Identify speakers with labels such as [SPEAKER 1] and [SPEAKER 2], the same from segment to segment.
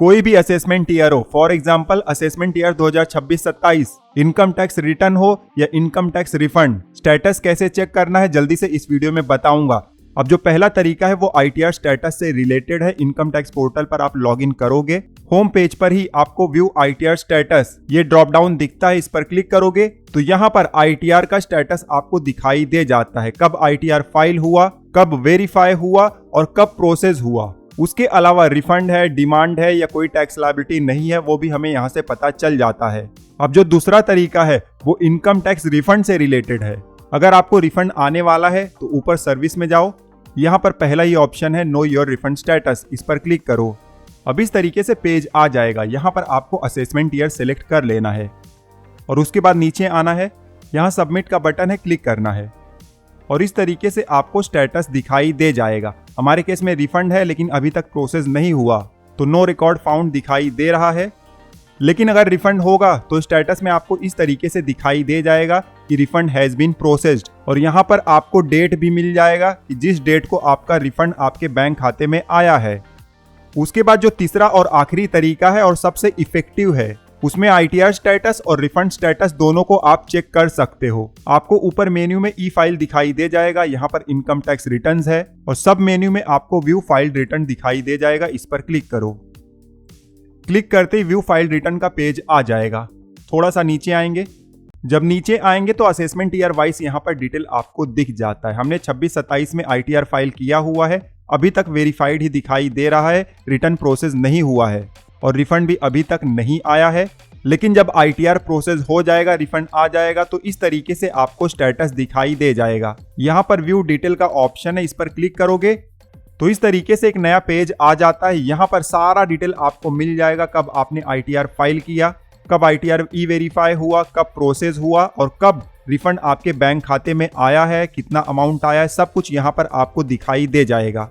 [SPEAKER 1] कोई भी assessment year हो, for example assessment year 2026-27, income tax return हो या इनकम टैक्स रिफंड, स्टेटस कैसे चेक करना है जल्दी से इस वीडियो में बताऊंगा। अब जो पहला तरीका है वो ITR स्टेटस से रिलेटेड है। इनकम टैक्स पोर्टल पर आप लॉगिन करोगे, होम पेज पर ही आपको व्यू ITR स्टेटस ये ड्रॉप डाउन दिखता है, इस पर क्लिक करोगे तो यहाँ पर ITR का स्टेटस आपको दिखाई दे जाता है, कब ITR फाइल हुआ, कब वेरीफाई हुआ और कब प्रोसेस हुआ। उसके अलावा रिफंड है, डिमांड है या कोई टैक्स लायबिलिटी नहीं है, वो भी हमें यहाँ से पता चल जाता है। अब जो दूसरा तरीका है वो इनकम टैक्स रिफंड से रिलेटेड है। अगर आपको रिफंड आने वाला है तो ऊपर सर्विस में जाओ, यहाँ पर पहला ही ऑप्शन है नो योर रिफंड स्टेटस, इस पर क्लिक करो। अब इस तरीके से पेज आ जाएगा। यहाँ पर आपको असेसमेंट ईयर सेलेक्ट कर लेना है और उसके बाद नीचे आना है, यहाँ सबमिट का बटन है, क्लिक करना है और इस तरीके से आपको स्टेटस दिखाई दे जाएगा। हमारे केस में रिफंड है लेकिन अभी तक प्रोसेस नहीं हुआ तो नो रिकॉर्ड फाउंड दिखाई दे रहा है। लेकिन अगर रिफंड होगा तो स्टेटस में आपको इस तरीके से दिखाई दे जाएगा कि रिफंड हैज बीन प्रोसेस्ड और यहाँ पर आपको डेट भी मिल जाएगा कि जिस डेट को आपका रिफंड आपके बैंक खाते में आया है। उसके बाद जो तीसरा और आखिरी तरीका है और सबसे इफेक्टिव है, उसमें ITR स्टेटस और रिफंड स्टेटस दोनों को आप चेक कर सकते हो। आपको ऊपर मेन्यू में ई फाइल दिखाई दे जाएगा, यहाँ पर इनकम टैक्स रिटर्न्स है और सब मेन्यू में आपको व्यू फाइल रिटर्न दिखाई दे जाएगा, इस पर क्लिक करो। क्लिक करते ही व्यू फाइल रिटर्न का पेज आ जाएगा। थोड़ा सा नीचे आएंगे, जब नीचे आएंगे तो असेसमेंट ईयर वाइज यहाँ पर डिटेल आपको दिख जाता है। हमने 26-27 में ITR फाइल किया हुआ है, अभी तक वेरीफाइड ही दिखाई दे रहा है, रिटर्न प्रोसेस नहीं हुआ है और रिफंड भी अभी तक नहीं आया है। लेकिन जब ITR प्रोसेस हो जाएगा, रिफंड आ जाएगा तो इस तरीके से आपको स्टेटस दिखाई दे जाएगा। यहाँ पर व्यू डिटेल का ऑप्शन है, इस पर क्लिक करोगे तो इस तरीके से एक नया पेज आ जाता है। यहाँ पर सारा डिटेल आपको मिल जाएगा, कब आपने ITR फाइल किया, कब ITR ई वेरीफाई हुआ, कब प्रोसेस हुआ और कब रिफंड आपके बैंक खाते में आया है, कितना अमाउंट आया है, सब कुछ यहाँ पर आपको दिखाई दे जाएगा।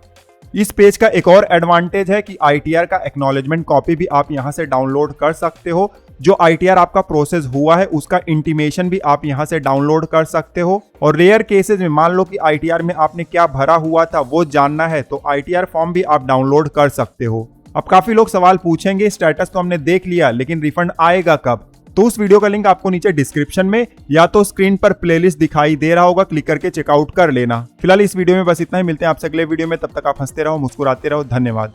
[SPEAKER 1] इस पेज का एक और एडवांटेज है कि ITR का एक्नॉलेजमेंट कॉपी भी आप यहाँ से डाउनलोड कर सकते हो। जो ITR आपका प्रोसेस हुआ है उसका इंटीमेशन भी आप यहाँ से डाउनलोड कर सकते हो और रेयर केसेस में मान लो कि ITR में आपने क्या भरा हुआ था वो जानना है तो ITR फॉर्म भी आप डाउनलोड कर सकते हो। अब काफी लोग सवाल पूछेंगे, स्टेटस तो हमने देख लिया लेकिन रिफंड आएगा कब? तो उस वीडियो का लिंक आपको नीचे डिस्क्रिप्शन में या तो स्क्रीन पर प्लेलिस्ट दिखाई दे रहा होगा, क्लिक करके चेकआउट कर लेना। फिलहाल इस वीडियो में बस इतना ही, मिलते हैं आपसे अगले वीडियो में, तब तक आप हंसते रहो, मुस्कुराते रहो। धन्यवाद।